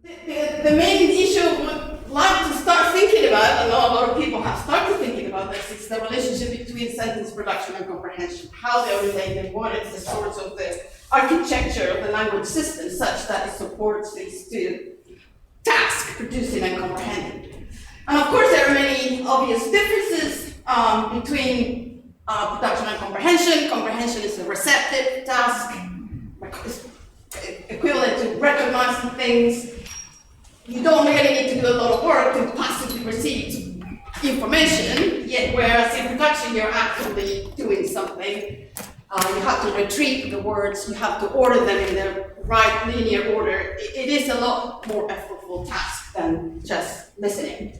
The main issue I would like to start thinking about, and a lot of people have started thinking about this, is the relationship between sentence production and comprehension, how they're related, what is the source of the architecture of the language system such that it supports these two tasks, producing and comprehending. And of course, there are many obvious differences between production and comprehension. Comprehension is a receptive task, equivalent to recognizing things. You don't really need to do a lot of work to passively receive information, yet whereas in production you're actually doing something. You have to retrieve the words, you have to order them in the right linear order. It is a lot more effortful task than just listening.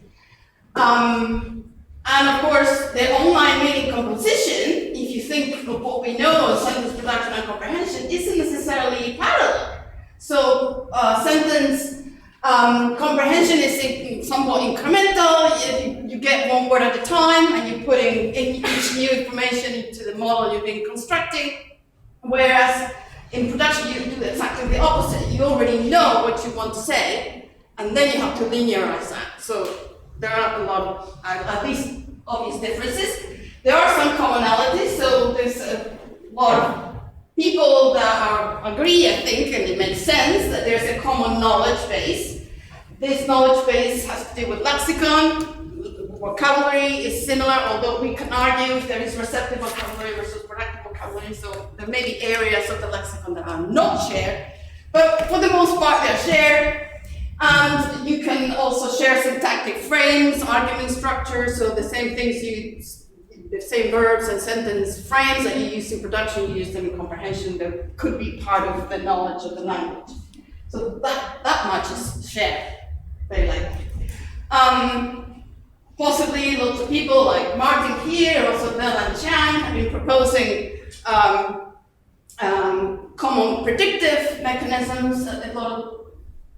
And of course, the online meaning composition, if you think of what we know of sentence production and comprehension, isn't necessarily parallel. So sentence comprehension is somewhat incremental. You get one word at a time and you're putting in each new information into the model you've been constructing. Whereas in production, you do exactly the opposite. You already know what you want to say, and then you have to linearize that. So there are a lot of, at least, obvious differences. There are some commonalities, so there's a lot of people that agree, I think, and it makes sense, that there's a common knowledge base. This knowledge base has to do with lexicon. Vocabulary is similar, although we can argue if there is receptive vocabulary versus productive vocabulary, so there may be areas of the lexicon that are not shared, but for the most part they're shared. And you can also share syntactic frames, argument structure, so the same things the same verbs and sentence frames that you use in production, you use them in comprehension, that could be part of the knowledge of the language. So that much is shared, very likely. Possibly lots of people like Martin here, also Bell and Chang, have been proposing common predictive mechanisms.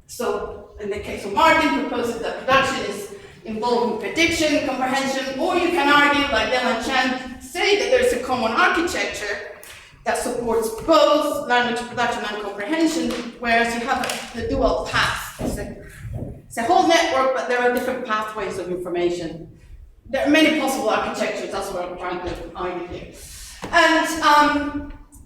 So in the case of Martin, proposes that production is involved in prediction, comprehension, or you can argue, like Bell and Chang say, that there's a common architecture that supports both language production and comprehension, whereas you have the dual path. It's a whole network, but there are different pathways of information. There are many possible architectures, that's what I'm trying to argue here. And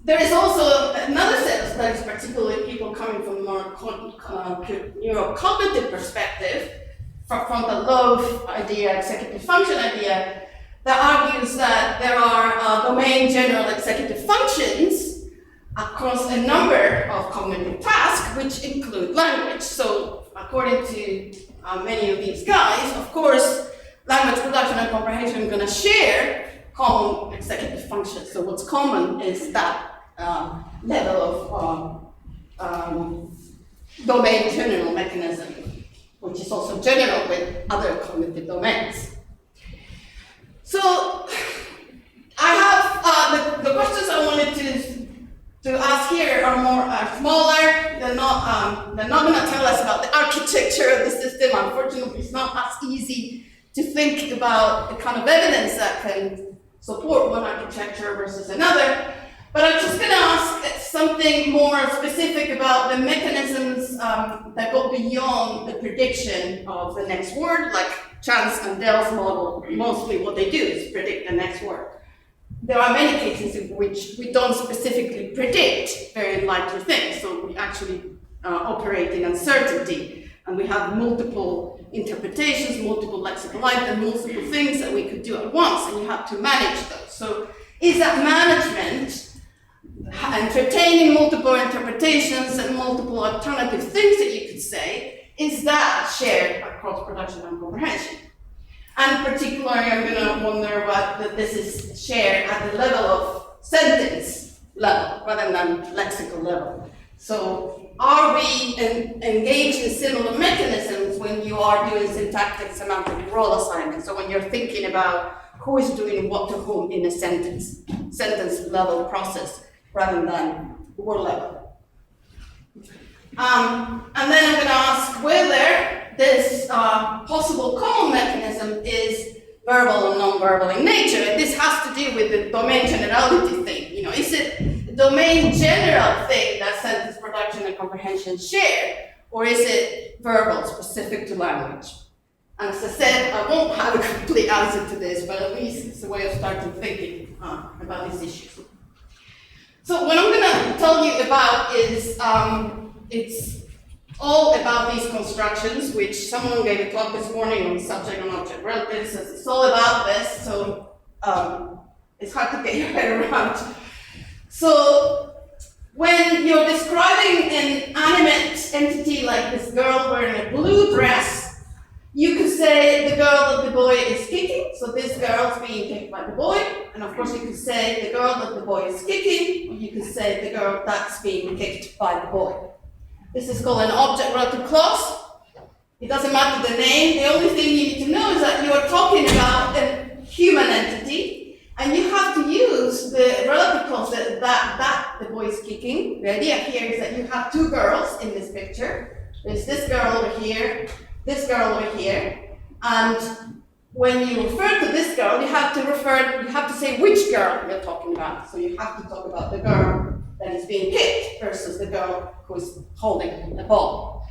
there is also another set of studies, particularly people coming from a more neurocognitive perspective, from the lobe idea, executive function idea, that argues that there are domain general executive functions across a number of cognitive tasks, which include language. So according to many of these guys, of course, language production and comprehension are going to share common executive functions. So what's common is that level of domain general mechanism, which is also general with other cognitive domains. So I have the questions I wanted to ask here are smaller. They're not going to tell us about the architecture of the system. Unfortunately, it's not as easy to think about the kind of evidence that can support one architecture versus another. But I'm just going to ask something more specific about the mechanisms that go beyond the prediction of the next word, like Chance and Dell's model. Mostly what they do is predict the next word. There are many cases in which we don't specifically predict very likely things, so we actually operate in uncertainty, and we have multiple interpretations, multiple lexical items, multiple things that we could do at once, and you have to manage those. So is that management, entertaining multiple interpretations and multiple alternative things that you could say, is that shared across production and comprehension? And particularly, I'm going to wonder whether this is shared at the level of sentence level rather than lexical level. So are we engaged in similar mechanisms when you are doing syntactic semantic role assignment? So when you're thinking about who is doing what to whom in a sentence level process rather than word level. And then I'm going to ask whether this possible common mechanism is verbal and non-verbal in nature. And this has to do with the domain generality thing. Is it the domain general thing that sentence production and comprehension share? or is it verbal, specific to language? And as I said, I won't have a complete answer to this, but at least it's a way of starting thinking about these issues. So what I'm going to tell you about is, it's all about these constructions, which someone gave a talk this morning on subject and object relatives. So it's all about this, so it's hard to get your head around. So when you're describing an animate entity like this girl wearing a blue dress, you could say the girl that the boy is kicking, so this girl is being kicked by the boy, and of course you could say the girl that the boy is kicking, or you could say the girl that's being kicked by the boy. This is called an object-relative clause. It doesn't matter the name, the only thing you need to know is that you are talking about a human entity, and you have to use the relative clause that the boy is kicking. The idea here is that you have two girls in this picture. There's this girl over here, this girl over here, and when you refer to this girl, you have to say which girl you're talking about. So you have to talk about the girl that is being kicked versus the girl who is holding the ball.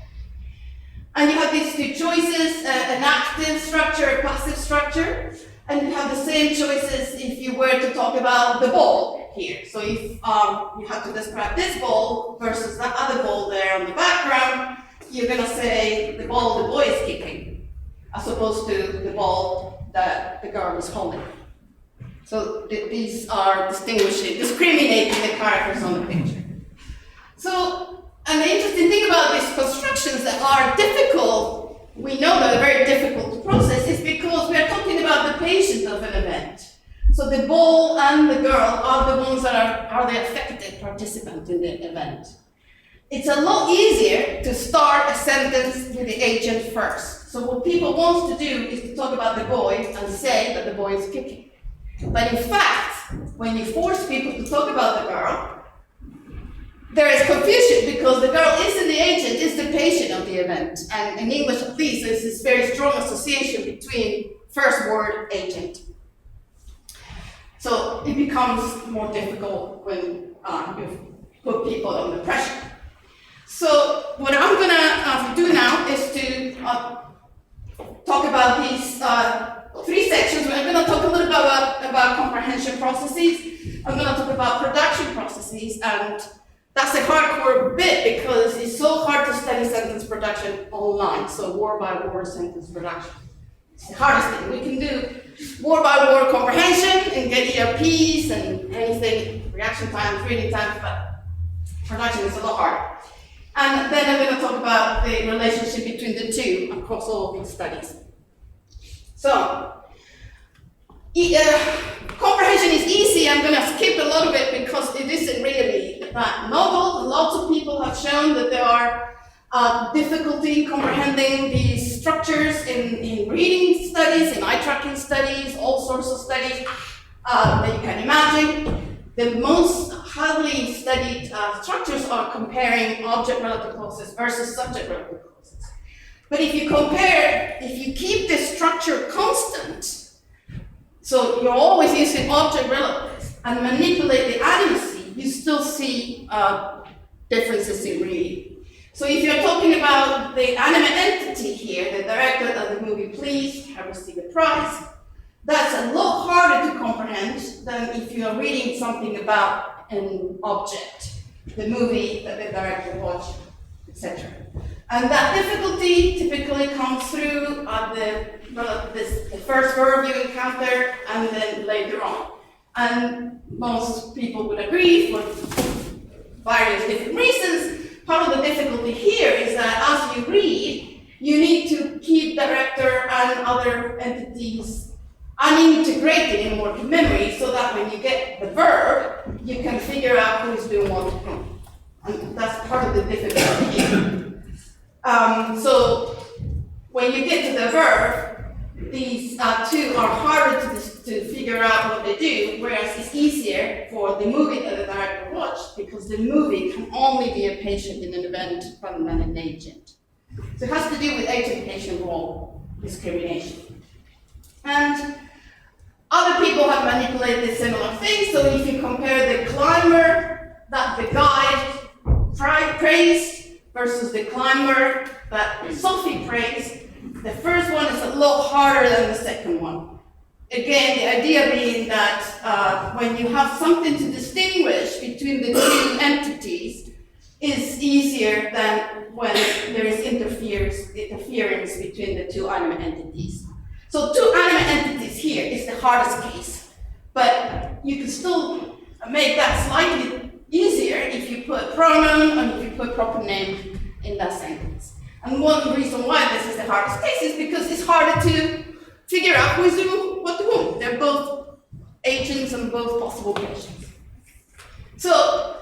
And you have these two choices, an active structure, a passive structure, and you have the same choices if you were to talk about the ball here. So if you have to describe this ball versus that other ball there on the background, you're going to say the ball the boy is kicking, as opposed to the ball that the girl is holding. So these are discriminating the characters on the picture. So an interesting thing about these constructions that are difficult, we know that they're very difficult to process, is because we are talking about the patient of an event. So the ball and the girl are the ones that are the affected participant in the event. It's a lot easier to start a sentence with the agent first. So what people want to do is to talk about the boy and say that the boy is kicking. But in fact, when you force people to talk about the girl, there is confusion because the girl isn't the agent, is the patient of the event. And in English at least, there's this very strong association between first word agent. So it becomes more difficult when you put people under pressure. So what I'm going to do now is to talk about these three sections. We're going to talk a little bit about comprehension processes. I'm going to talk about production processes, and that's a hardcore bit because it's so hard to study sentence production online. So word by word sentence production. It's the hardest thing. We can do word by word comprehension and get ERPs and anything, reaction times, reading times, but production is a lot harder. And then I'm going to talk about the relationship between the two across all of these studies. So, comprehension is easy. I'm going to skip a little bit because it isn't really that novel. Lots of people have shown that there are difficulty comprehending these structures in reading studies, in eye tracking studies, all sorts of studies that you can imagine. The most highly studied structures are comparing object-relative clauses versus subject-relative clauses. But if you keep the structure constant, so you're always using object-relatives and manipulate the animacy, you still see differences in reading. So if you're talking about the animate entity here, the director of the movie Please, have received a prize, that's a lot harder to comprehend than if you're reading something about an object, the movie that the director watched, etc. And that difficulty typically comes through the first verb you encounter and then later on. And most people would agree for various different reasons. Part of the difficulty here is that as you read, you need to keep director and other entities unintegrated in working memory so that when you get the verb, you can figure out who's doing what to whom. And that's part of the difficulty here. So when you get to the verb, these two are harder to figure out what they do, whereas it's easier for the movie that the director watched because the movie can only be a patient in an event rather than an agent. So it has to do with agent-patient role discrimination. And other people have manipulated similar things. So if you compare the climber that the guide praised versus the climber that Sophie praised. The first one is a lot harder than the second one. Again, the idea being that when you have something to distinguish between the two entities, is easier than when there is interference between the two animate entities. So two animate entities here is the hardest case, but you can still make that slightly easier if you put pronoun and if you put proper name in that sentence. And one reason why this is the hardest case is because it's harder to figure out who is doing what to whom. They're both agents and both possible patients. So,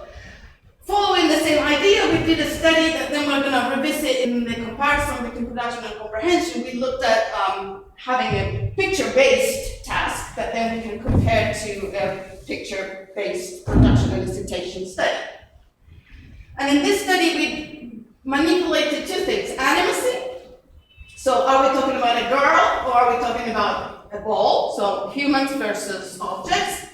following the same idea, we did a study that then we're going to revisit in the comparison between production and comprehension. We looked at having a picture-based task that then we can compare to a picture-based production elicitation study. And in this study, we manipulated two things: animacy. So are we talking about a girl or are we talking about a ball? So humans versus objects.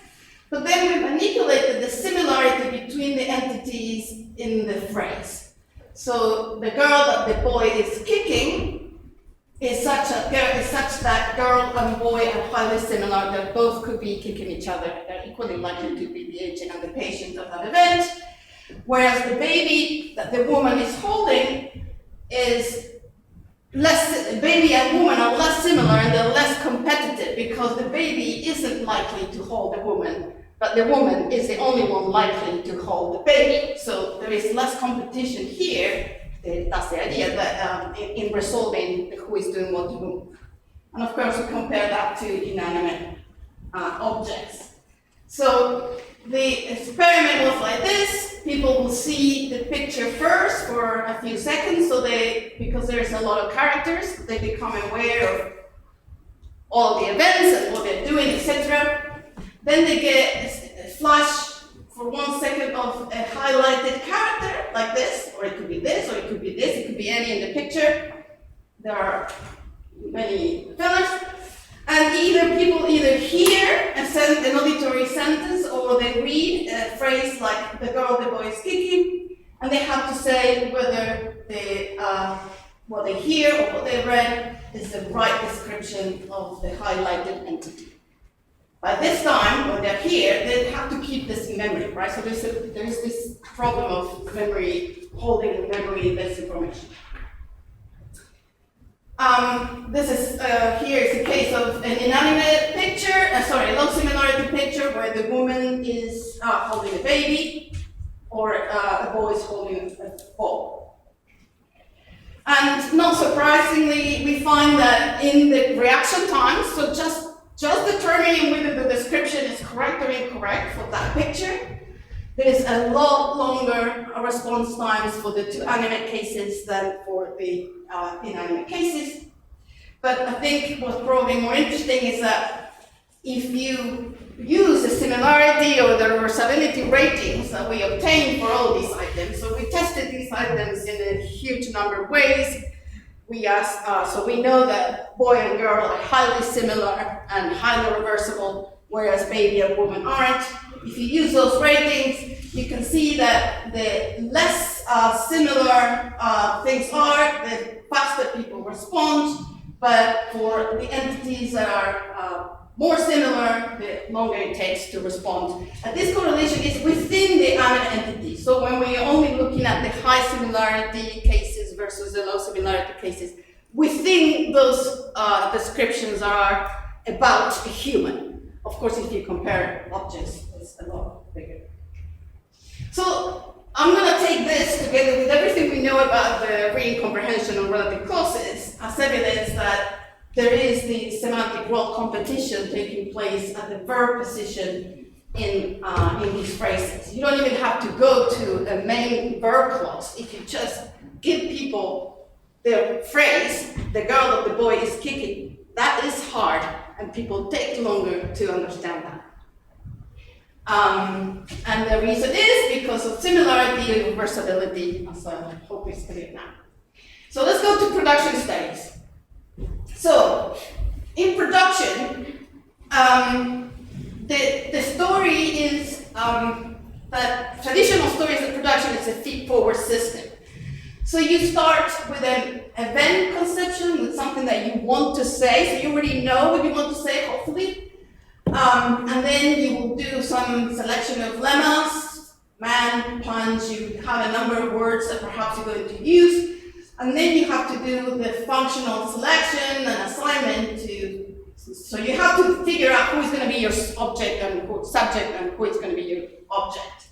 But then we manipulated the similarity between the entities in the phrase. So the girl that the boy is kicking is such that girl and boy are highly similar that both could be kicking each other. They're equally likely to be the agent and the patient of that event. Whereas the baby that the woman is holding is less, baby and woman are less similar and they're less competitive because the baby isn't likely to hold the woman, but the woman is the only one likely to hold the baby. So there is less competition here. That's the idea that in resolving who is doing what to whom. And of course, we compare that to inanimate objects. So the experiment was like this. People will see the picture first for a few seconds, so because there's a lot of characters, they become aware of all the events and what they're doing, etc. Then they get a flash for 1 second of a highlighted character like this, or it could be this, or it could be this, it could be any in the picture. There are many fillers. And people either hear an auditory sentence or they read a phrase like the girl the boy is kicking, and they have to say whether what they hear or what they read is the right description of the highlighted entity. By this time, when they're here, they have to keep this in memory, right? So there is this problem of memory, holding in memory this information. This is here is a case of an inanimate picture, low similarity picture where the woman is holding a baby or a boy is holding a ball. And not surprisingly, we find that in the reaction times, so just determining whether the description is correct or incorrect for that picture, there is a lot longer response times for the two animate cases than for the inanimate cases. But I think what's probably more interesting is that if you use the similarity or the reversibility ratings that we obtained for all these items, so we tested these items in a huge number of ways. We asked, so we know that boy and girl are highly similar and highly reversible, whereas baby and woman aren't. If you use those ratings, you can see that the less similar things are, the faster people respond. But for the entities that are more similar, the longer it takes to respond. And this correlation is within the animate entity. So when we're only looking at the high similarity cases versus the low similarity cases, within those descriptions are about a human. Of course, if you compare objects, it's a lot bigger. So I'm going to take this together with everything we know about the reading comprehension and relative clauses as evidence that there is the semantic world competition taking place at the verb position in these phrases. You don't even have to go to a main verb clause. If you just give people the phrase, the girl that the boy is kicking, that is hard, and people take longer to understand that. And the reason is because of similarity and reversibility, as I hope is clear now. So let's go to production studies. So, in production, the story is that traditional stories in production is a feed-forward system. So you start with an event conception, with something that you want to say, so you already know what you want to say, hopefully. And then you will do some selection of lemmas, man, punch, you have a number of words that perhaps you're going to use, and then you have to do the functional selection and assignment so you have to figure out who is going to be your object and who subject and who is going to be your object.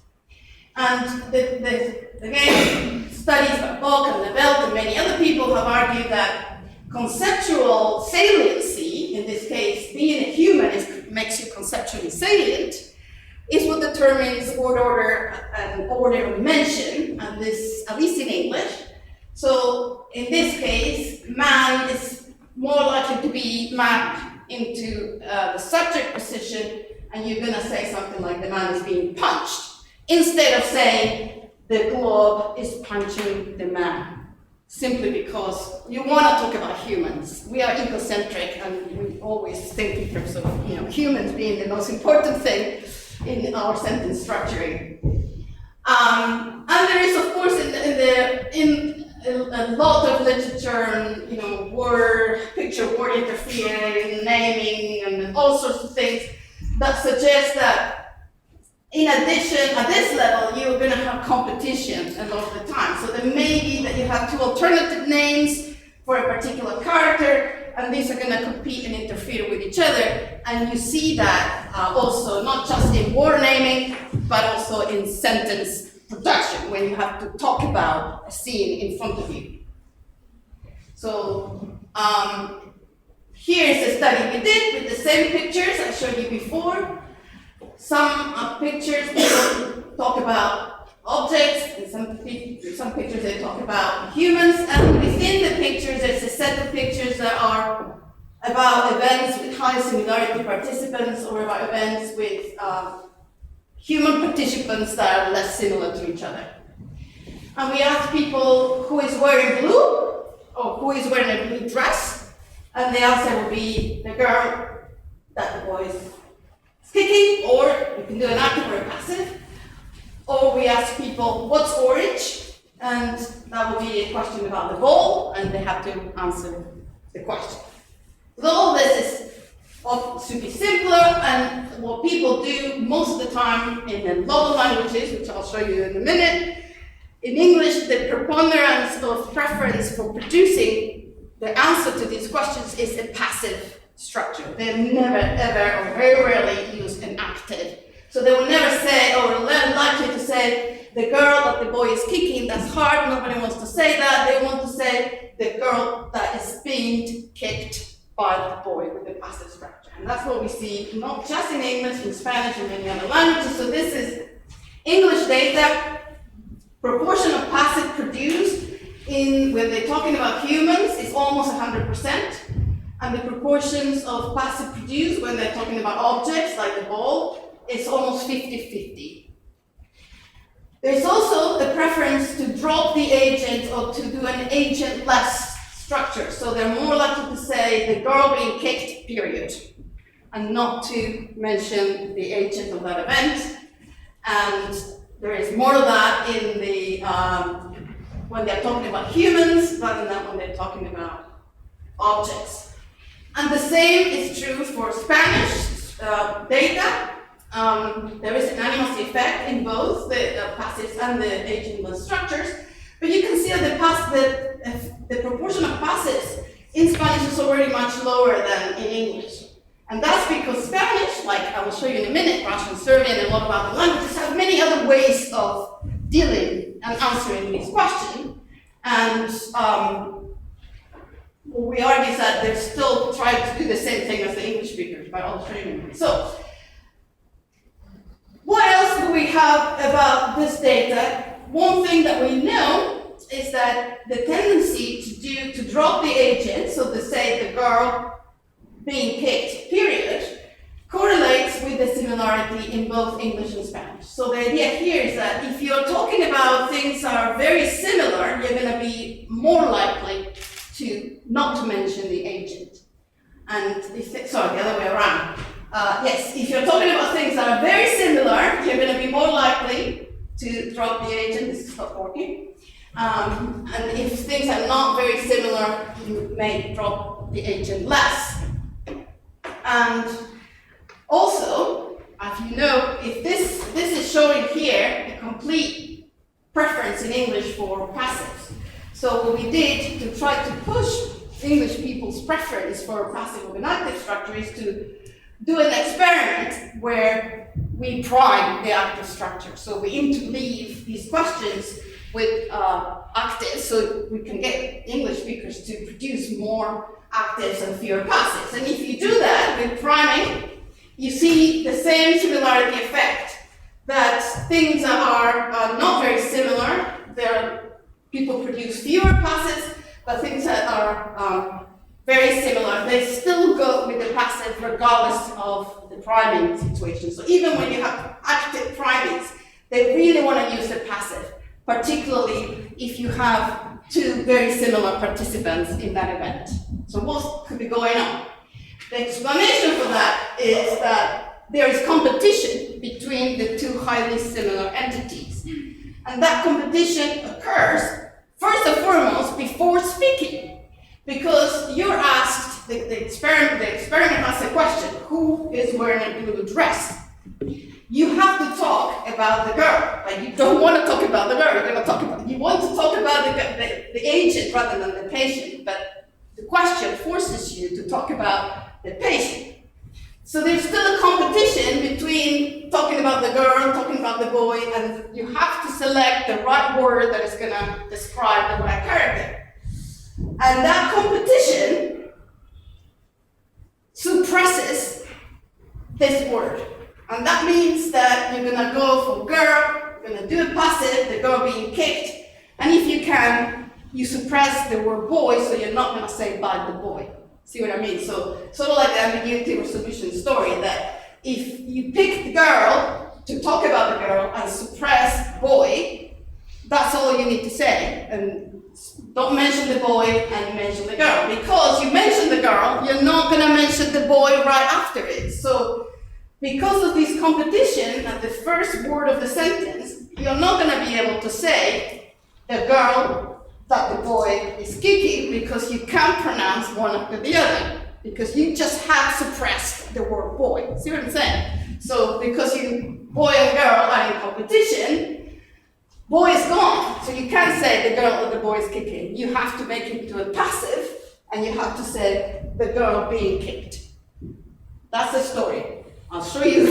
And again, studies by Bock and Levelt and many other people have argued that conceptual saliency, in this case, being a human makes you conceptually salient, is what determines order and order of mention, and this, at least in English. So in this case, man is more likely to be mapped into the subject position, and you're going to say something like the man is being punched, instead of saying the glove is punching the man, simply because you want to talk about humans. We are egocentric, and we always think in terms of humans being the most important thing in our sentence structuring. And there is, of course, in a lot of literature, picture word interfering, naming, and all sorts of things that suggest that in addition, at this level, you're going to have competition a lot of the time. So there may be that you have two alternative names for a particular character, and these are going to compete and interfere with each other. And you see that also not just in word naming, but also in sentence production, when you have to talk about a scene in front of you. So here's a study we did with the same pictures I showed you before. Some pictures talk about objects, and some pictures they talk about humans, and within the pictures there's a set of pictures that are about events with high similarity participants, or about events with human participants that are less similar to each other. And we asked people who is wearing blue, or who is wearing a blue dress, and the answer will be the girl that the boy is kicking, or you can do an active or a passive. Or we ask people, what's orange? And that will be a question about the ball, and they have to answer the question. So all this is super simpler, and what people do most of the time in a lot of languages, which I'll show you in a minute. In English, the preponderance of preference for producing the answer to these questions is a passive structure. They never, ever, or very rarely use an active. So they will never say, or less likely to say, the girl that the boy is kicking, that's hard, nobody wants to say that. They want to say the girl that is being kicked by the boy with the passive structure. And that's what we see not just in English, in Spanish, and many other languages. So this is English data. Proportion of passive produced when they're talking about humans is almost 100%. And the proportions of passive produced when they're talking about objects like the ball is almost 50-50. There's also a preference to drop the agent or to do an agent-less structure. So they're more likely to say the girl being kicked, period, and not to mention the agent of that event. And there is more of that in the when they're talking about humans rather than when they're talking about objects. And the same is true for Spanish data. There is an animus effect in both the passives and the agentless structures, but you can see that the proportion of passives in Spanish is already much lower than in English. And that's because Spanish, like I will show you in a minute, Russian, Serbian, and a lot of other languages have many other ways of dealing and answering these questions. And we argue that they're still trying to do the same thing as the English speakers, but I'll show you in a minute. So, what else do we have about this data? One thing that we know is that the tendency to drop the agent, so to say the girl being kicked, period, correlates with the similarity in both English and Spanish. So the idea here is that if you're talking about things that are very similar, you're going to be more likely to not to mention the agent. And the other way around. Yes, if you're talking about things that are very similar, you're going to be more likely to drop the agent. This is not working. And if things are not very similar, you may drop the agent less. And also, as you know, if this is showing here a complete preference in English for passives. So what we did to try to push English people's preference for passive organactive structure is to do an experiment where we prime the active structure. So we interleave these questions with actives so we can get English speakers to produce more actives and fewer passives. And if you do that with priming, you see the same similarity effect, that things that are not very similar, people produce fewer passives, but things that are very similar, they still go with the passive regardless of the priming situation. So even when you have active primings, they really want to use the passive, particularly if you have two very similar participants in that event. So what could be going on? The explanation for that is that there is competition between the two highly similar entities. And that competition occurs, first and foremost, before speaking. Because you're asked, the experiment asks a question, who is wearing a blue dress? You have to talk about the girl. Like, you don't want to talk about the girl, you want to talk about the agent rather than the patient, but the question forces you to talk about the patient. So there's still a competition between talking about the girl, talking about the boy, and you have to select the right word that is going to describe the right character. And that competition suppresses this word. And that means that you're going to go for girl, you're going to do a passive, the girl being kicked, and if you can, you suppress the word boy, so you're not going to say by the boy. See what I mean? So sort of like the ambiguity resolution story, that if you pick the girl to talk about the girl and suppress boy, that's all you need to say. And don't mention the boy and mention the girl. Because you mention the girl, you're not going to mention the boy right after it. So because of this competition at the first word of the sentence, you're not going to be able to say the girl that the boy is kicking, because you can't pronounce one after the other, because you just have suppressed the word boy. See what I'm saying? So because boy and girl are in competition, boy is gone. So you can't say the girl or the boy is kicking. You have to make it to a passive, and you have to say the girl being kicked. That's the story. I'll show you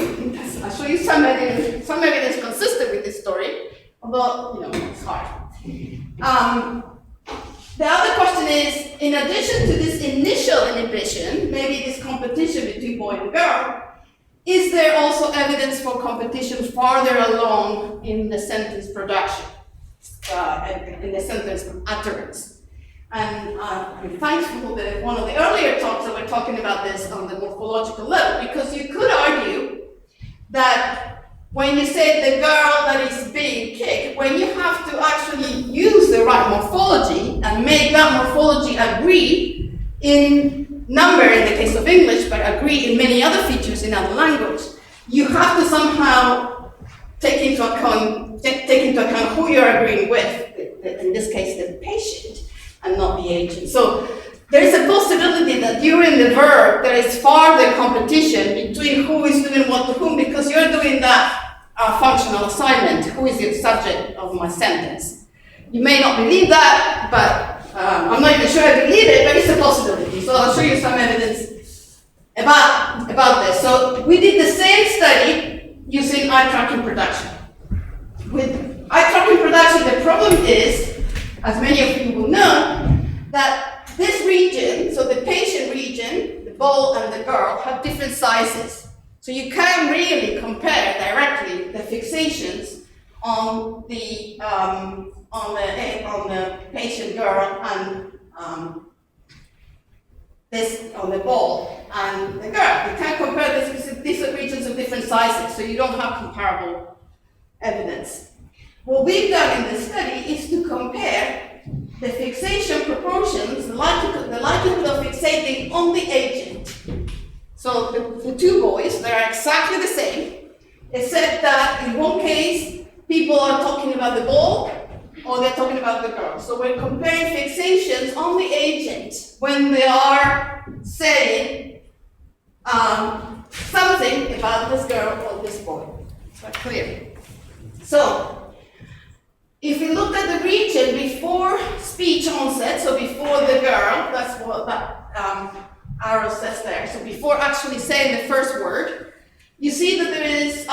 some evidence consistent with this story, although, it's hard. The other question is, in addition to this initial inhibition, maybe this competition between boy and girl, is there also evidence for competition farther along in the sentence production, in the sentence utterance? And I'm thankful that one of the earlier talks that we're talking about this on the morphological level, because you could argue that when you say the girl that is being kicked, when you have to actually use the right morphology and make that morphology agree in number in the case of English, but agree in many other features in other language, you have to somehow take into account who you're agreeing with, in this case the patient, and not the agent. So there is a possibility that during the verb there is farther competition between who is doing what to whom, because you're doing that functional assignment, who is the subject of my sentence. You may not believe that, but I'm not even sure I believe it, but it's a possibility. So I'll show you some evidence about this. So we did the same study using eye tracking production. With eye tracking production, the problem is, as many of you will know, that this region, so the patient region, the boy and the girl, have different sizes. So you can't really compare directly the fixations on the patient girl and on the ball and the girl. You can't compare this because these are regions of different sizes, so you don't have comparable evidence. What we've done in this study is to compare the fixation proportions, the likelihood of fixating on the agent. So the two boys, they're exactly the same, except that in one case, people are talking about the ball, or they're talking about the girl. So we're comparing fixations on the agent when they are saying something about this girl or this boy. Is that clear? So, if we look at the region before speech onset, so before the girl, that's what that arrow says there, so before actually saying the first word, you see that there is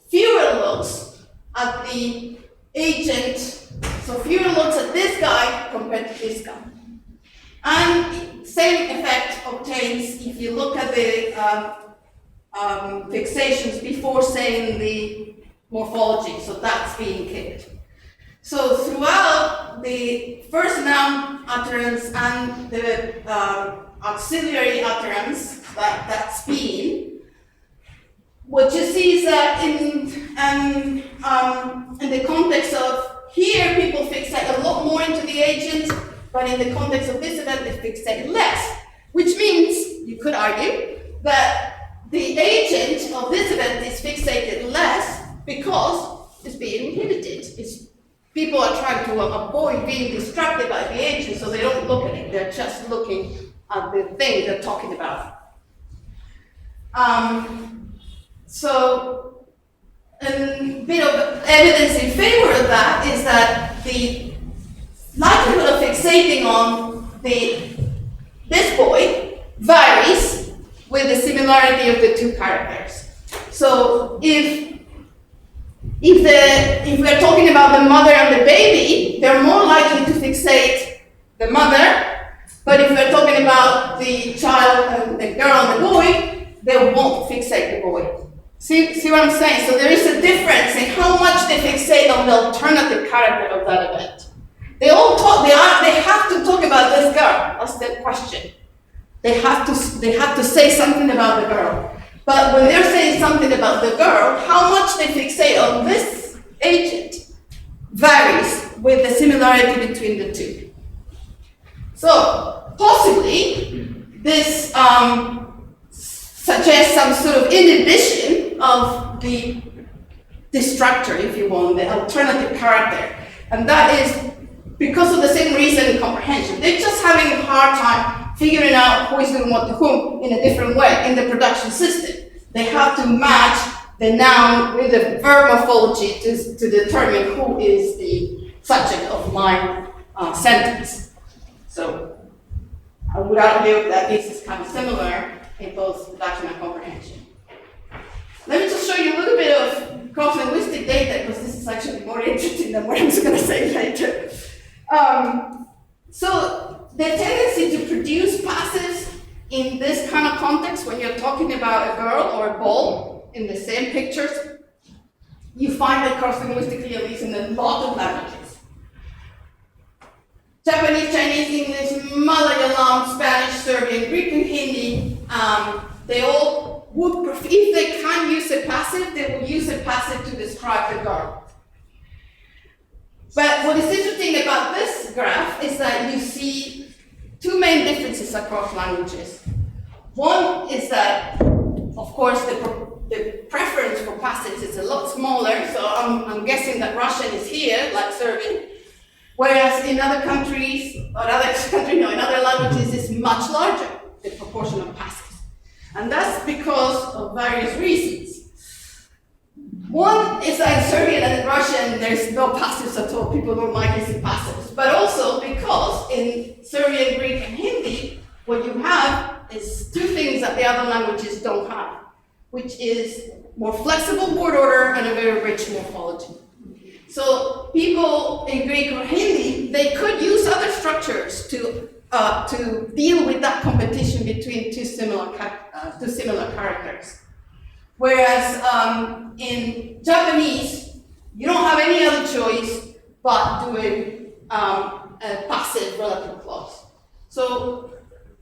fewer looks at the agent, so fewer looks at this guy compared to this guy. And same effect obtains if you look at the fixations before saying the morphology, so that's being kept. So throughout the first noun utterance and the auxiliary utterance, that's being, what you see is that in the context of here, people fixate a lot more into the agent, but in the context of this event, they fixate less, which means, you could argue, that the agent of this event is fixated less because it's being inhibited. People are trying to avoid being distracted by the agent, so they don't look at it. They're just looking at the thing they're talking about. So a bit of evidence in favor of that is that the likelihood of fixating on this boy varies with the similarity of the two characters. So if we're talking about the mother and the baby, they're more likely to fixate the mother, but if we're talking about the child and the girl and the boy, they won't fixate the boy. See what I'm saying? So there is a difference in how much they fixate on the alternative character of that event. They have to talk about this girl. That's the question. They have to say something about the girl. But when they're saying something about the girl, how much they fixate on this agent varies with the similarity between the two. So possibly this suggests some sort of inhibition of the distractor, if you want, the alternative character. And that is because of the same reason in comprehension. They're just having a hard time figuring out who is doing what to whom in a different way in the production system. They have to match the noun with the verb morphology to determine who is the subject of my sentence. So I would argue that this is kind of similar in both production and comprehension. Let me just show you a little bit of cross-linguistic data, because this is actually more interesting than what I'm going to say later. So the tendency to produce passives in this kind of context, when you're talking about a girl or a ball in the same pictures, you find that cross-linguistically, at least in a lot of languages. Japanese, Chinese, English, Malayalam, Spanish, Serbian, Greek, and Hindi, they all would, if they can use a passive, they will use a passive to describe the girl. But what is interesting about this graph is that you see two main differences across languages. One is that, of course, the preference for passives is a lot smaller, so I'm guessing that Russian is here, like Serbian, whereas in other countries, in other languages, it's much larger, the proportion of passives. And that's because of various reasons. One is that in Serbian and in Russian, there's no passives at all. People don't like using passives. But also because in Serbian, Greek, and Hindi, what you have is two things that the other languages don't have, which is more flexible word order and a very rich morphology. So people in Greek or Hindi, they could use other structures to deal with that competition between two similar characters. Whereas in Japanese, you don't have any other choice but doing a passive relative clause. So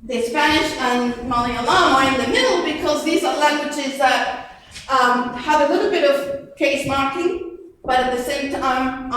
the Spanish and Malayalam are in the middle because these are languages that have a little bit of case marking, but at the same time,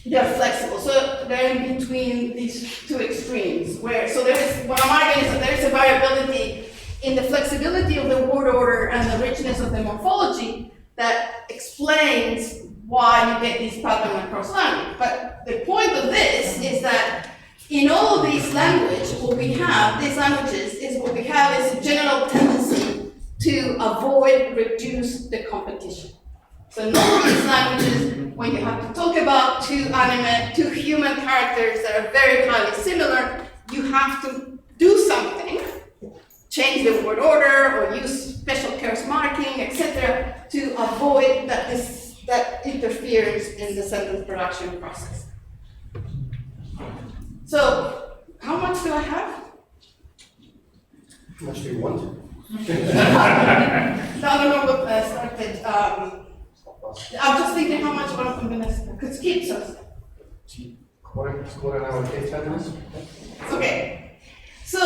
they're flexible. So they're in between these two extremes. What I'm arguing is that there is a variability in the flexibility of the word order and the richness of the morphology that explains why you get these patterns across language. But the point of this is that in all of these languages, these languages is what we have is a general tendency to avoid, reduce the competition. So in all of these languages, when you have to talk about two human characters that are very highly similar, you have to do something, change the word order or use special case marking, etc., to avoid that interference in the sentence production process. So, how much do I have? How much do you want? No, what started. I'm just thinking how much I'm going to could skip some. Quarter an hour, 10 minutes? Okay. So,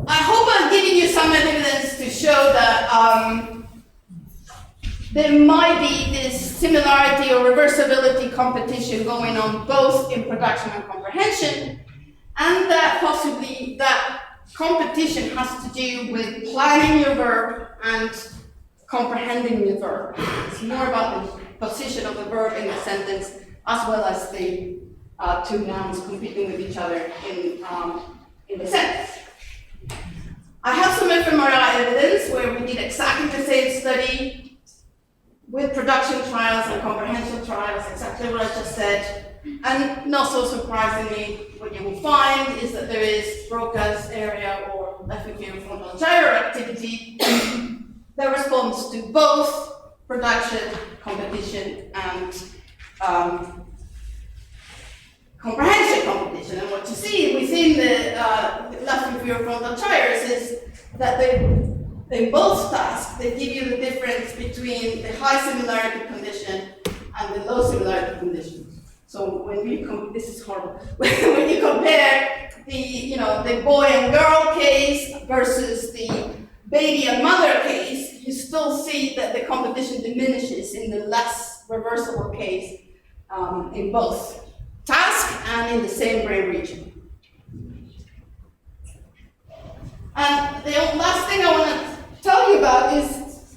I hope I'm giving you some evidence to show that there might be this similarity or reversibility competition going on both in production and comprehension, and that possibly that competition has to do with planning your verb and comprehending the verb. It's more about the position of the verb in the sentence as well as the two nouns competing with each other in the sentence. I have some fMRI evidence where we did exactly the same study with production trials and comprehension trials, exactly what I just said. And not so surprisingly, what you will find is that there is Broca's area or left inferior frontal gyro activity that responds to both production, competition, and comprehension competition. And what you see within the left inferior frontal gyrus is that in both tasks, they give you the difference between the high similarity condition and the low similarity condition. So when you this is horrible. When you compare the boy and girl case versus the baby and mother case, you still see that the competition diminishes in the less reversible case in both tasks and in the same brain region. And the last thing I want to tell you about is,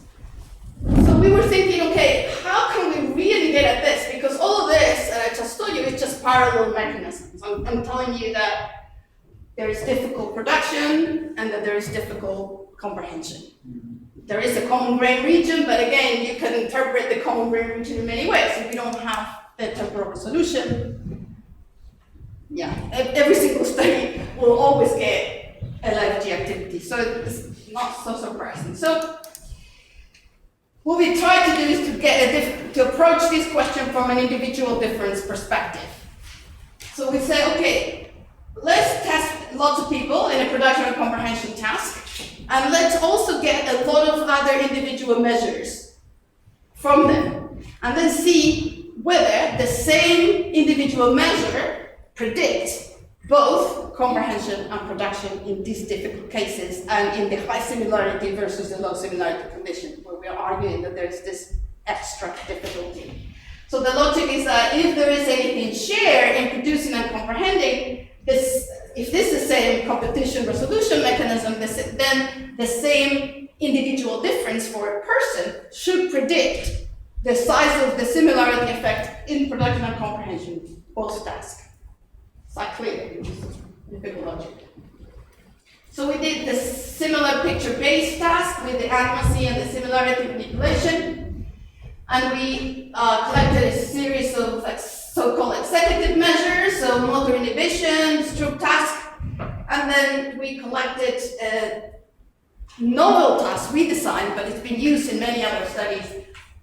so we were thinking, okay, how can we really get at this? Because all of this that I just told you is just parallel mechanisms. I'm telling you that there is difficult production and that there is difficult comprehension. There is a common brain region, but again, you can interpret the common brain region in many ways. If you don't have the temporal resolution, every single study will always get a LFG activity. So it's not so surprising. So what we try to do is to approach this question from an individual difference perspective. So we say, okay, let's test lots of people in a production and comprehension task, and let's also get a lot of other individual measures from them, and then see whether the same individual measure predicts both comprehension and production in these difficult cases and in the high similarity versus the low similarity condition, where we are arguing that there's this extra difficulty. So the logic is that if there is anything shared in producing and comprehending, if this is the same competition resolution mechanism, then the same individual difference for a person should predict the size of the similarity effect in production and comprehension, both tasks. It's not clear, difficult logic. So we did the similar picture-based task with the animacy and the similarity manipulation, and we collected a series of so-called executive measures, so motor inhibition, stroke task, and then we collected a novel task we designed, but it's been used in many other studies,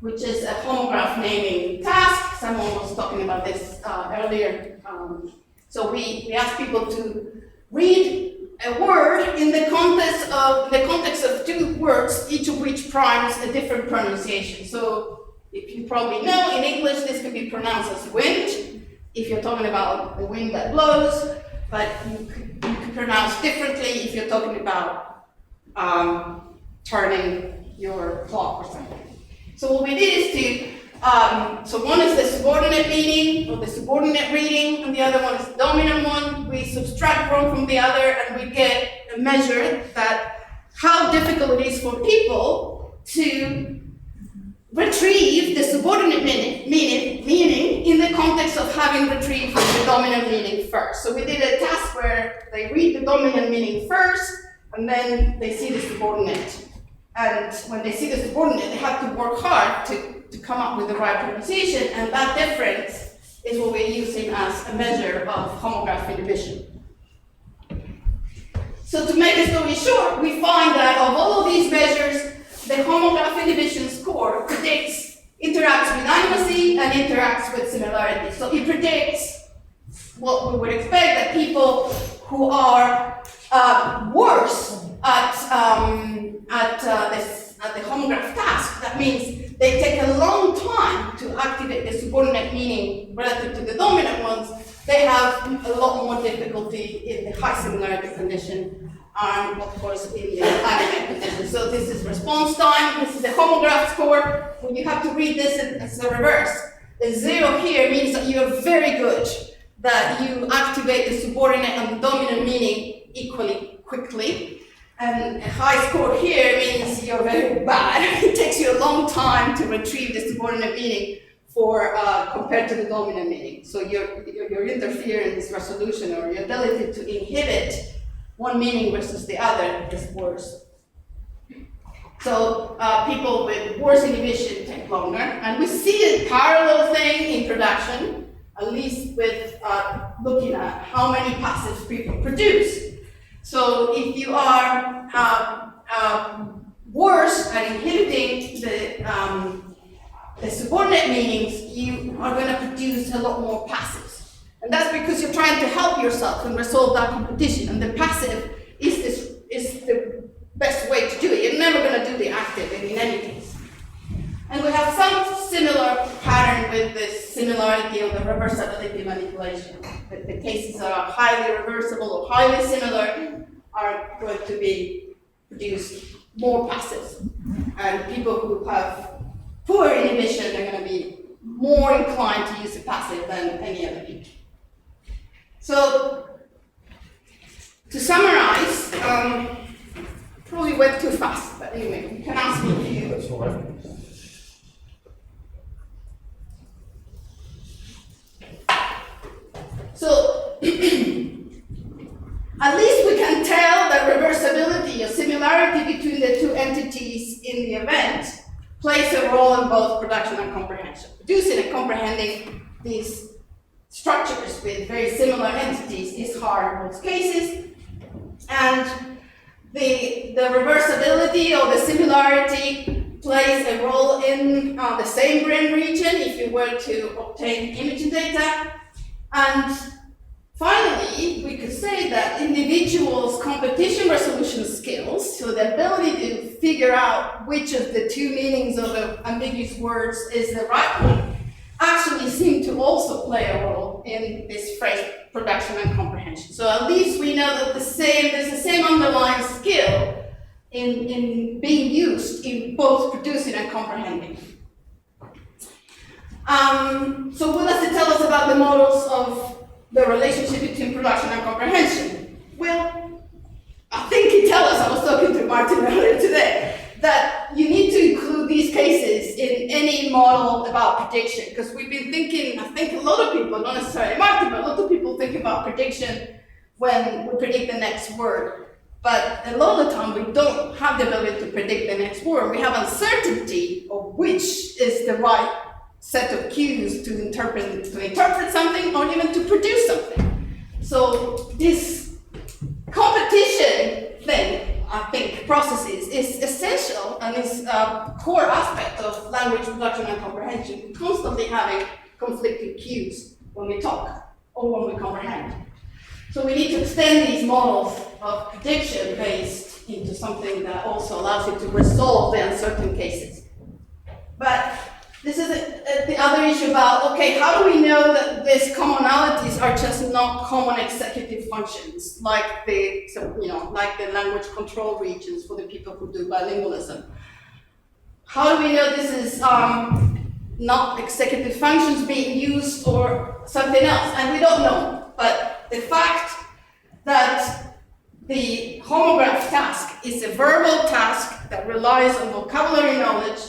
which is a homograph naming task. Someone was talking about this earlier. So we asked people to read a word in the context of two words, each of which primes a different pronunciation. So if you probably know, in English this could be pronounced as wind, if you're talking about the wind that blows, but you could pronounce differently if you're talking about turning your clock or something. So what we did is to so one is the subordinate meaning or the subordinate reading, and the other one is the dominant one. We subtract one from the other, and we get a measure that how difficult it is for people to retrieve the subordinate meaning in the context of having retrieved the dominant meaning first. So we did a task where they read the dominant meaning first, and then they see the subordinate. And when they see the subordinate, they have to work hard to come up with the right pronunciation, and that difference is what we're using as a measure of homograph inhibition. So to make a story short, we find that of all of these measures, the homograph inhibition score interacts with animacy and interacts with similarity. So it predicts what we would expect, that people who are worse at the homograph task, that means they take a long time to activate the subordinate meaning relative to the dominant ones, they have a lot more difficulty in the high similarity condition, and of course in the animate condition. So this is response time, this is the homograph score. When you have to read this as the reverse, the 0 here means that you're very good, that you activate the subordinate and the dominant meaning equally quickly. And a high score here means you're very bad. It takes you a long time to retrieve the subordinate meaning compared to the dominant meaning. So your interference resolution, or your ability to inhibit one meaning versus the other, is worse. So people with worse inhibition take longer, and we see a parallel thing in production, at least with looking at how many passives people produce. So if you are worse at inhibiting the subordinate meanings, you are going to produce a lot more passives. And that's because you're trying to help yourself and resolve that competition. And the passive is the best way to do it. You're never going to do the active in any case. And we have some similar pattern with this similarity of the reversibility manipulation. The cases that are highly reversible or highly similar are going to produce more passives. And people who have poor inhibition are going to be more inclined to use the passive than any other people. So, to summarize, probably went too fast, but anyway, you can ask me if you. That's all right. So, at least we can tell that reversibility or similarity between the two entities in the event plays a role in both production and comprehension. Producing and comprehending these structures with very similar entities is hard in most cases, and the reversibility or the similarity plays a role in the same brain region if you were to obtain imaging data. And finally, we could say that individuals' competition resolution skills, so the ability to figure out which of the two meanings of the ambiguous words is the right one, actually seem to also play a role in this phrase production and comprehension. So at least we know that there's the same underlying skill in being used in both producing and comprehending. So what does it tell us about the models of the relationship between production and comprehension? Well, I think it tells us, I was talking to Martin earlier today, that you need to include these cases in any model about prediction, because we've been thinking, I think a lot of people, not necessarily Martin, but a lot of people think about prediction when we predict the next word. But a lot of the time we don't have the ability to predict the next word. We have uncertainty of which is the right set of cues to interpret something or even to produce something. So this competition thing, I think, processes is essential and is a core aspect of language production and comprehension, constantly having conflicting cues when we talk or when we comprehend. So we need to extend these models of prediction based into something that also allows you to resolve the uncertain cases. But this is the other issue about, okay, how do we know that these commonalities are just not common executive functions, like the language control regions for the people who do bilingualism? How do we know this is not executive functions being used or something else? And we don't know, but the fact that the homograph task is a verbal task that relies on vocabulary knowledge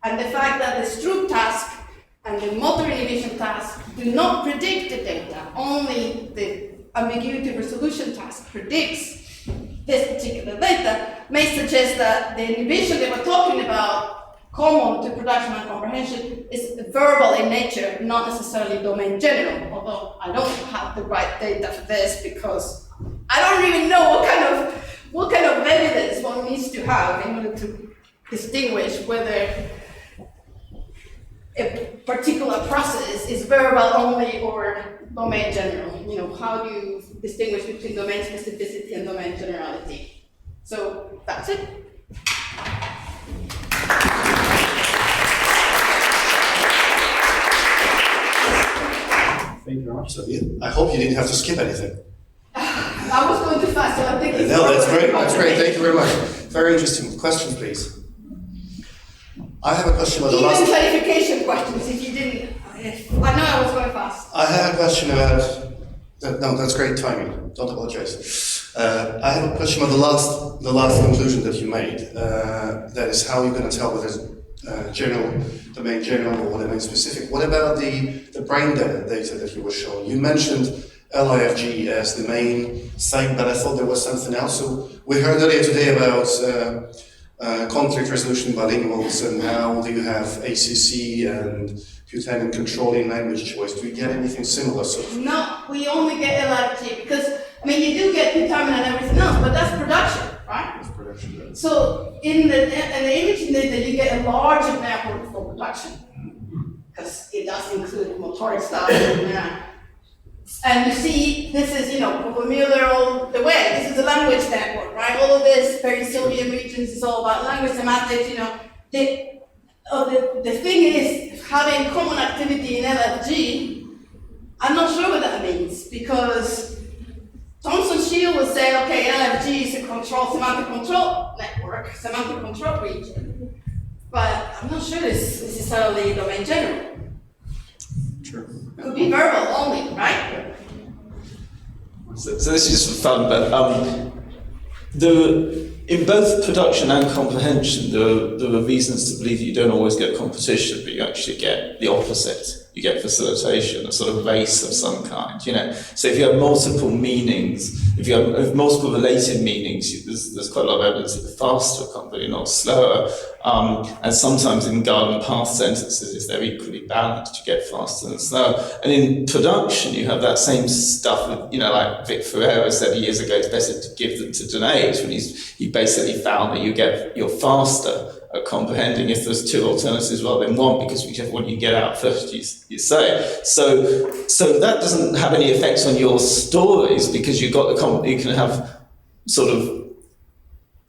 And the fact that the Stroop task and the motor inhibition task do not predict the data, only the ambiguity resolution task predicts this particular data, may suggest that the inhibition that we're talking about, common to production and comprehension, is verbal in nature, not necessarily domain general, although I don't have the right data for this because I don't even know what kind of evidence one needs to have in order to distinguish whether a particular process is verbal only or domain general. You know, how do you distinguish between domain specificity and domain generality? So that's it. Thank you very much. Silvia, I hope you didn't have to skip anything. I was going too fast, so I think it's... No, that's great. That's great. Thank you very much. Very interesting. Questions, please. I have a question about the Even last... clarification questions, if you didn't... I know I was going fast. I have a question about... No, that's great timing. Don't apologize. I have a question about the last conclusion that you made. That is how you're going to tell whether it's domain general or domain specific. What about the brain data that you were showing? You mentioned LIFG as the main site, but I thought there was something else. So we heard earlier today about conflict resolution bilinguals and how do you have ACC and Buchanan controlling language choice. Do you get anything similar? So No, we only get LIFG because, I mean, you do get Buchanan and everything else, but that's production, right? it's production data. So in the imaging data, you get a larger network for production because it does include motoric stuff and you see, this is, you know, Popper-Mueller all the way. This is a language network, right? All of this very Silvia regions is all about language semantics, you know. The thing is, having common activity in LFG, I'm not sure what that means because Thomson-Shield would say, okay, LFG is a semantic control network, semantic control region, but I'm not sure it's necessarily domain general. Sure. Could be verbal only, right? So this is just for fun, but in both production and comprehension, there are reasons to believe that you don't always get competition, but you actually get the opposite. You get facilitation, a sort of race of some kind, you know. So if you have multiple meanings, if you have multiple related meanings, there's quite a lot of evidence that the faster a company, not slower. And sometimes in garden path sentences, if they're equally balanced, you get faster and slower. And in production, you have that same stuff with, you know, like Vic Ferreira said years ago, it's better to give them to Gennari, when he basically found that you're faster at comprehending if there's two alternatives rather than one, because whichever one you get out first, you say. So that doesn't have any effects on your stories because you can have sort of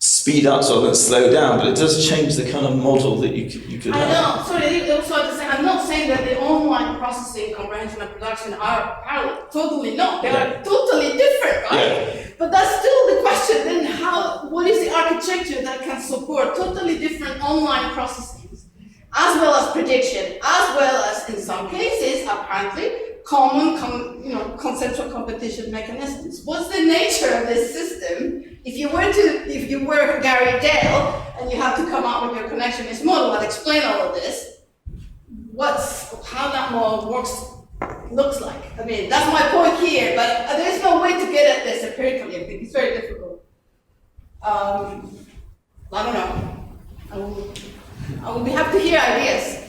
speed up rather than slow down, but it does change the kind of model that you could have. I know, sorry, also to say, I'm not saying that the online processing, comprehension and production are parallel, totally not, they are totally different, right? Yeah. But that's still the question, then what is the architecture that can support totally different online processes, as well as prediction, as well as, in some cases, apparently, conceptual competition mechanisms. What's the nature of this system? If you were Gary Dale and you have to come up with your connectionist model and explain all of this, how that model looks like. I mean, that's my point here, but there's no way to get at this empirically. I think it's very difficult. I don't know. I will be happy to hear ideas.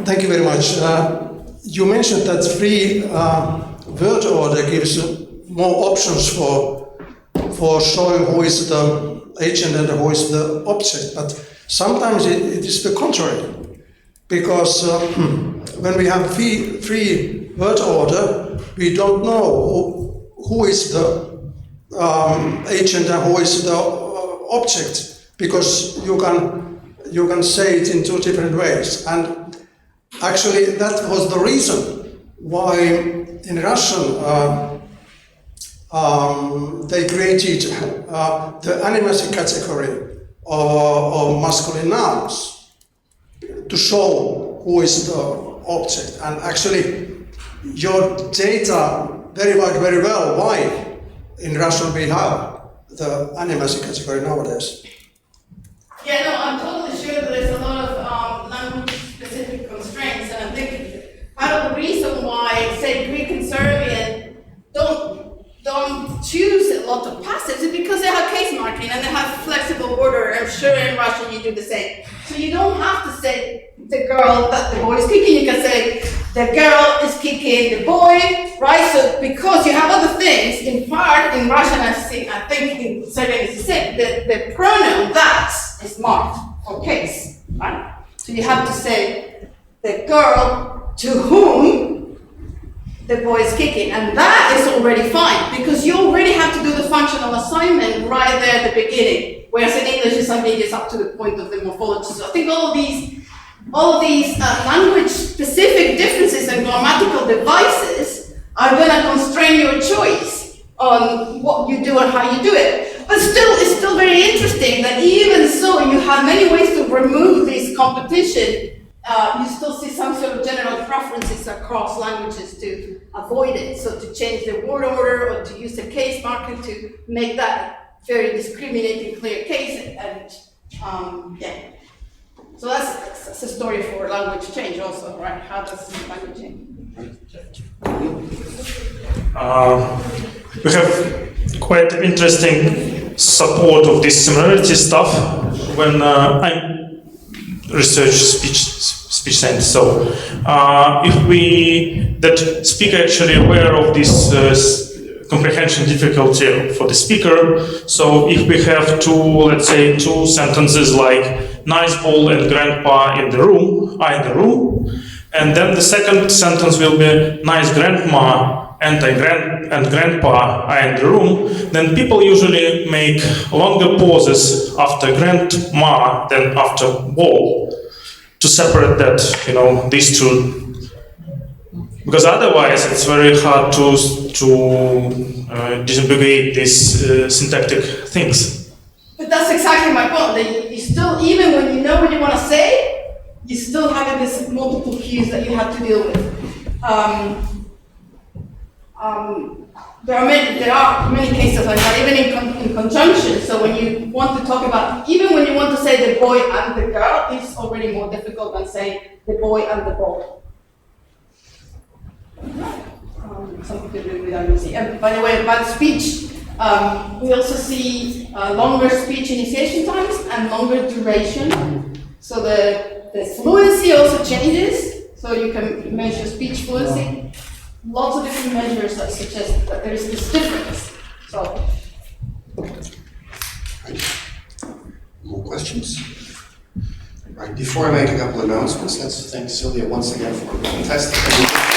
Thank you very much. You mentioned that free word order gives more options for showing who is the agent and who is the object, but sometimes it is the contrary, because when we have free word order, we don't know who is the agent and who is the object, because you can say it in two different ways. And actually that was the reason why in Russian they created the animacy category of masculine nouns to show who is the object. And actually your data verified very well why in Russian we have the animacy category nowadays. Yeah, no, I'm totally sure that there's a lot of language-specific constraints, and I think part of the reason why, say, Greek and Serbian don't choose a lot of passives is because they have case marking and they have flexible order. I'm sure in Russian you do the same. So you don't have to say the girl that the boy is kicking. You can say the girl is kicking the boy, right? So because you have other things, in part in Russian, I think in Serbian it's the same. The pronoun that is marked for case, right? So you have to say the girl to whom the boy is kicking, and that is already fine because you already have to do the functional assignment right there at the beginning. Whereas in English, it's something that's up to the point of the morphology. So I think all of these language-specific differences and grammatical devices are going to constrain your choice on what you do and how you do it. But still, it's still very interesting that even so, you have many ways to remove this competition. You still see some sort of general preferences across languages to avoid it. So to change the word order or to use a case marker to make that very discriminating, clear case. And yeah. So that's a story for language change also, right? How does language change? We have quite interesting support of this similarity stuff when I research speech science. So if that speaker actually aware of this comprehension difficulty for the speaker. So if we have let's say two sentences like nice ball and grandpa in the room, are in the room, and then the second sentence will be nice grandma and grandpa are in the room, then people usually make longer pauses after grandma than after ball to separate that, these two. Because otherwise it's very hard to disambiguate these syntactic things. But that's exactly my point. That you still, even when you know what you want to say, you still have this multiple cues that you have to deal with. There are many cases like that, even in conjunction. So when you want to talk about, even when you want to say the boy and the girl, it's already more difficult than saying the boy and the ball. Something to do with redundancy. And by the way, about speech, we also see longer speech initiation times and longer duration. So the fluency also changes. So you can measure speech fluency. Lots of different measures that suggest that there is this difference. So. More questions? Right, before I make a couple announcements, let's thank Silvia once again for a fantastic